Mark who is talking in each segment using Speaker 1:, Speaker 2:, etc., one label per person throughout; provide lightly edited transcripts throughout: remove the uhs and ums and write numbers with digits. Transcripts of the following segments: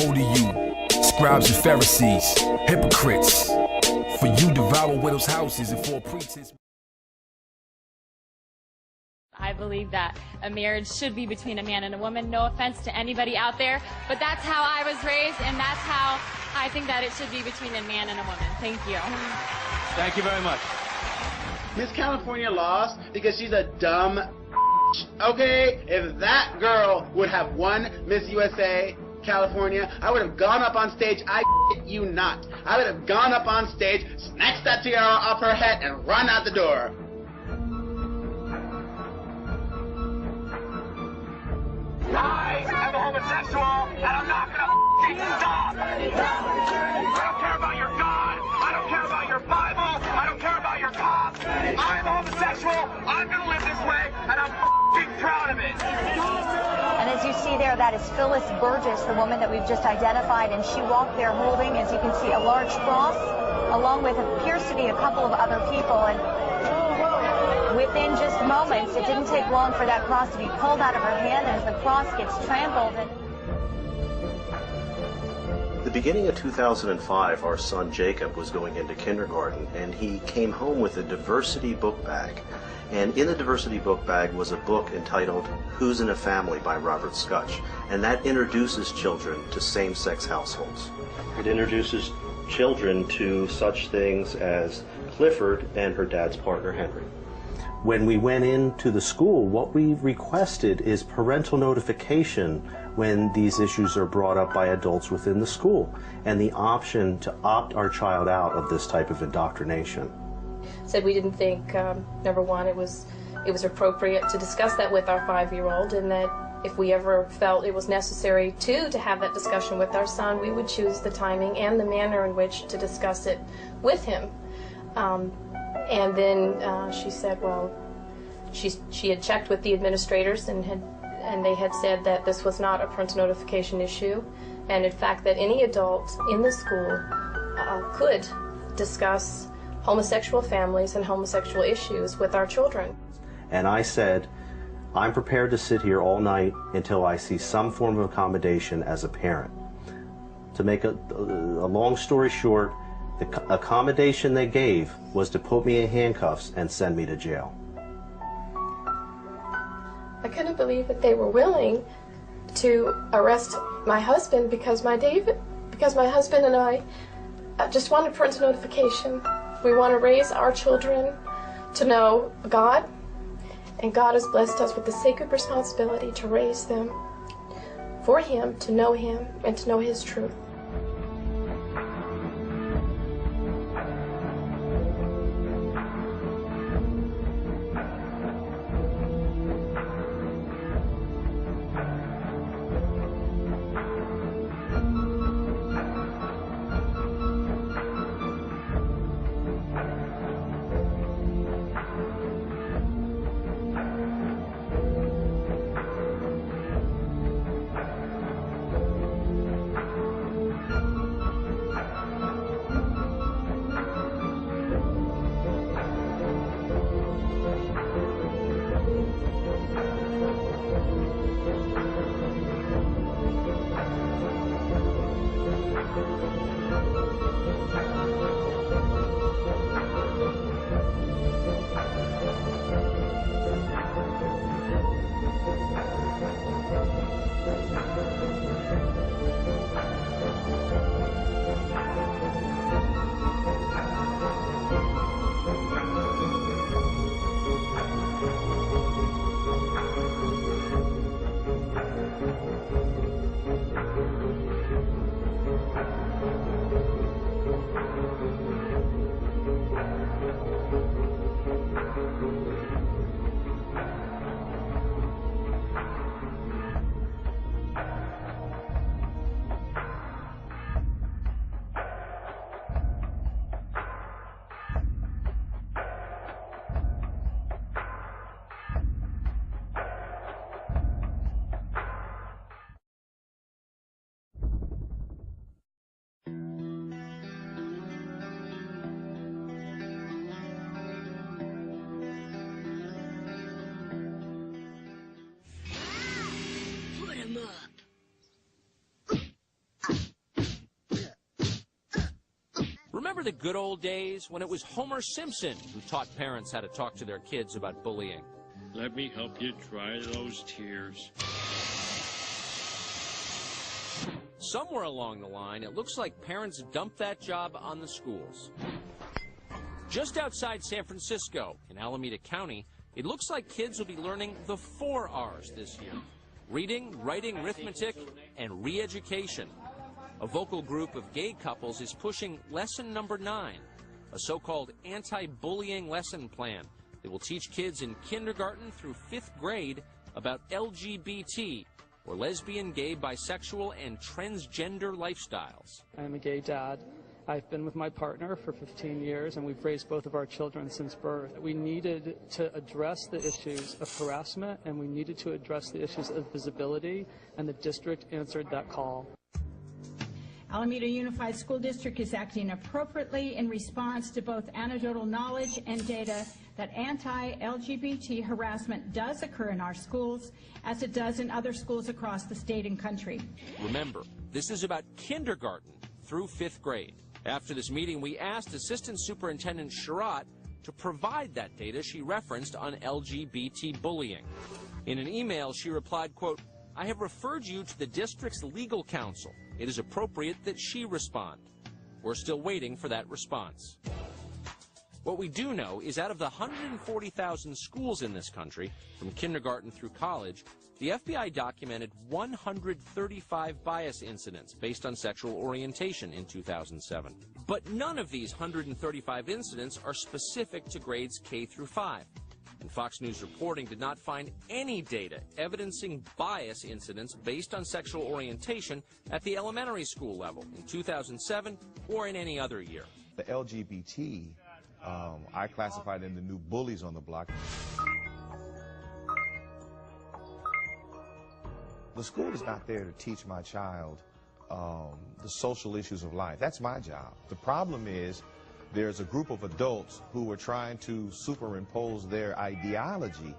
Speaker 1: Woe to you, scribes and Pharisees, hypocrites, for you devour widows' houses and for a pretense.
Speaker 2: I believe that a marriage should be between a man and a woman. No offense to anybody out there, but that's how I was raised, and that's how I think that it should be between a man and a woman. Thank you.
Speaker 3: Thank you very much.
Speaker 4: Miss California lost because she's a dumb okay? If that girl would have won Miss USA California, I would have gone up on stage, I you not. I would have gone up on stage, snatched that tiara off her head, and run out the door.
Speaker 5: I am a homosexual, and I'm not gonna stop. I don't care about your God. I don't care about your Bible. I don't care about your cops. I'm a homosexual. I'm gonna live this way, and I'm proud of it.
Speaker 6: And as you see there, that is Phyllis Burgess, the woman that we've just identified, and she walked there holding, as you can see, a large cross, along with what appears to be a couple of other people. And within just moments, it didn't take long for that cross to be pulled out of her hand as the cross gets trampled.
Speaker 7: The beginning of 2005, our son Jacob was going into kindergarten, and he came home with a diversity book bag. And in the diversity book bag was a book entitled Who's in a Family by Robert Scutch. And that introduces children to same-sex households. It introduces children to such things as Clifford and her dad's partner Henry. When we went into the school, what we requested is parental notification when these issues are brought up by adults within the school, and the option to opt our child out of this type of indoctrination.
Speaker 8: Said we didn't think, number one, it was appropriate to discuss that with our 5-year-old, and that if we ever felt it was necessary to have that discussion with our son, we would choose the timing and the manner in which to discuss it with him. And then she said, well, she had checked with the administrators and they had said that this was not a parental notification issue, and in fact that any adult in the school could discuss homosexual families and homosexual issues with our children.
Speaker 7: And I said, I'm prepared to sit here all night until I see some form of accommodation as a parent. To make a long story short, the accommodation they gave was to put me in handcuffs and send me to jail.
Speaker 8: I couldn't believe that they were willing to arrest my husband because my husband and I just wanted parental notification. We want to raise our children to know God, and God has blessed us with the sacred responsibility to raise them for Him, to know Him, and to know His truth.
Speaker 9: Remember the good old days when it was Homer Simpson who taught parents how to talk to their kids about bullying?
Speaker 10: Let me help you dry those tears.
Speaker 9: Somewhere along the line, it looks like parents dumped that job on the schools. Just outside San Francisco, in Alameda County, it looks like kids will be learning the 4 R's this year: reading, writing, arithmetic, and re-education. A vocal group of gay couples is pushing lesson number 9, a so-called anti-bullying lesson plan that will teach kids in kindergarten through 5th grade about LGBT, or lesbian, gay, bisexual, and transgender lifestyles.
Speaker 11: I'm a gay dad. I've been with my partner for 15 years, and we've raised both of our children since birth. We needed to address the issues of harassment, and we needed to address the issues of visibility, and the district answered that call.
Speaker 12: Alameda Unified School District is acting appropriately in response to both anecdotal knowledge and data that anti-LGBT harassment does occur in our schools, as it does in other schools across the state and country.
Speaker 9: Remember, this is about kindergarten through 5th grade. After this meeting, we asked Assistant Superintendent Sherratt to provide that data she referenced on LGBT bullying. In an email, she replied, quote, "I have referred you to the district's legal counsel. It is appropriate that she respond." We're still waiting for that response. What we do know is out of the 140,000 schools in this country, from kindergarten through college, the FBI documented 135 bias incidents based on sexual orientation in 2007. But none of these 135 incidents are specific to grades K through 5. And Fox News reporting did not find any data evidencing bias incidents based on sexual orientation at the elementary school level in 2007 or in any other year.
Speaker 13: The LGBT, I classified in the new bullies on the block. The school is not there to teach my child the social issues of life. That's my job. The problem is there's a group of adults who are trying to superimpose their ideology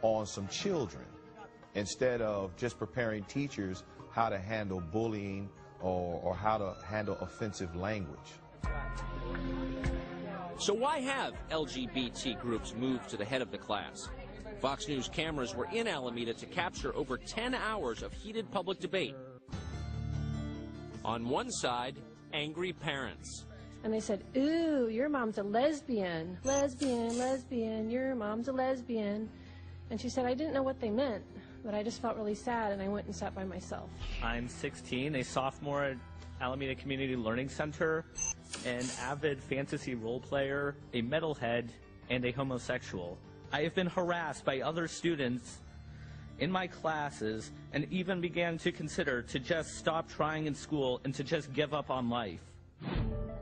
Speaker 13: on some children instead of just preparing teachers how to handle bullying or how to handle offensive language.
Speaker 9: So why have LGBT groups moved to the head of the class? Fox News cameras were in Alameda to capture over 10 hours of heated public debate. On one side, angry parents.
Speaker 8: And they said, "Ooh, your mom's a lesbian. Lesbian, lesbian, your mom's a lesbian." And she said, "I didn't know what they meant, but I just felt really sad, and I went and sat by myself."
Speaker 14: I'm 16, a sophomore at Alameda Community Learning Center, an avid fantasy role player, a metalhead, and a homosexual. I have been harassed by other students in my classes and even began to consider to just stop trying in school and to just give up on life.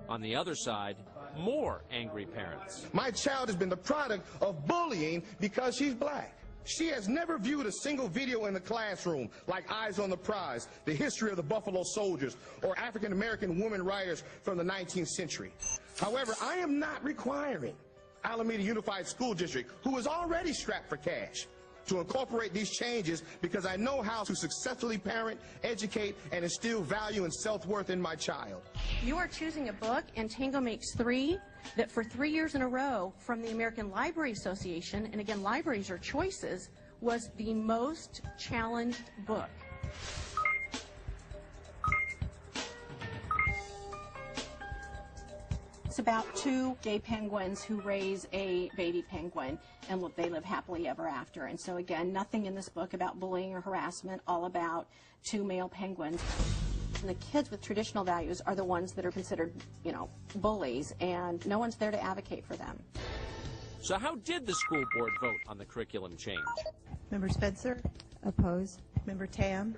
Speaker 9: On the other side, more angry parents.
Speaker 15: My child has been the product of bullying because she's black. She has never viewed a single video in the classroom like Eyes on the Prize, the history of the Buffalo Soldiers, or African-American women writers from the 19th century. However, I am not requiring Alameda Unified School District, who is already strapped for cash, to incorporate these changes because I know how to successfully parent, educate, and instill value and self-worth in my child.
Speaker 16: You are choosing a book, and Tango Makes Three, that for 3 years in a row from the American Library Association, and again, libraries are choices, was the most challenged book.
Speaker 17: It's about 2 gay penguins who raise a baby penguin, and they live happily ever after. And so again, nothing in this book about bullying or harassment, all about 2 male penguins. And the kids with traditional values are the ones that are considered, bullies, and no one's there to advocate for them.
Speaker 9: So how did the school board vote on the curriculum change?
Speaker 18: Member Spencer?
Speaker 19: Oppose.
Speaker 18: Member Tam?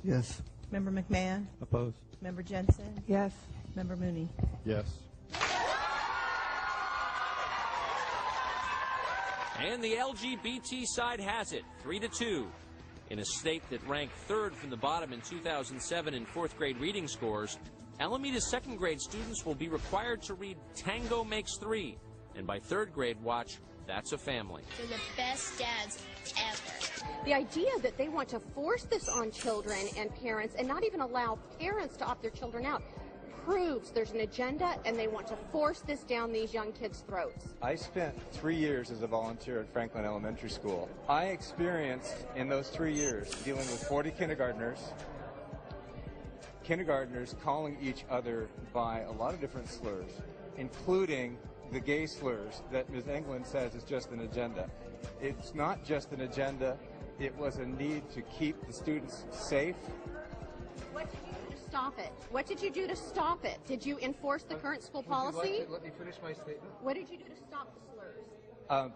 Speaker 19: Yes.
Speaker 18: Member McMahon?
Speaker 19: Oppose.
Speaker 18: Member Jensen?
Speaker 19: Yes.
Speaker 18: Member Mooney?
Speaker 19: Yes.
Speaker 9: And the LGBT side has it, 3-2. In a state that ranked 3rd from the bottom in 2007 in 4th grade reading scores, Alameda's 2nd grade students will be required to read Tango Makes Three, and by 3rd grade watch That's a family.
Speaker 20: They're the best dads ever.
Speaker 21: The idea that they want to force this on children and parents and not even allow parents to opt their children out proves there's an agenda and they want to force this down these young kids' throats.
Speaker 22: I spent 3 years as a volunteer at Franklin Elementary School. I experienced in those 3 years dealing with 40 kindergartners calling each other by a lot of different slurs, including the gay slurs that Ms. England says is just an agenda. It's not just an agenda, it was a need to keep the students safe.
Speaker 21: What did you do to stop it? What did you do to stop it? Did you enforce the current school policy?
Speaker 22: Let me finish my statement.
Speaker 21: What did you do to stop the slurs?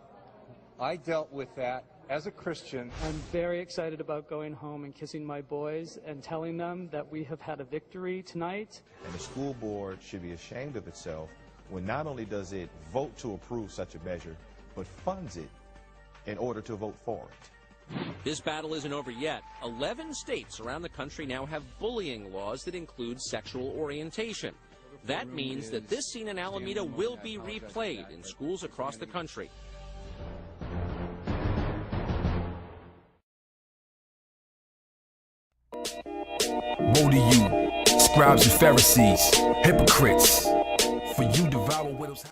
Speaker 22: I dealt with that as a Christian.
Speaker 11: I'm very excited about going home and kissing my boys and telling them that we have had a victory tonight.
Speaker 13: And the school board should be ashamed of itself when not only does it vote to approve such a measure, but funds it in order to vote for it.
Speaker 9: This battle isn't over yet. 11 states around the country now have bullying laws that include sexual orientation. That means that this scene in Alameda will be replayed in schools across the country.
Speaker 1: Woe to you, scribes and Pharisees, hypocrites, for you devour widows'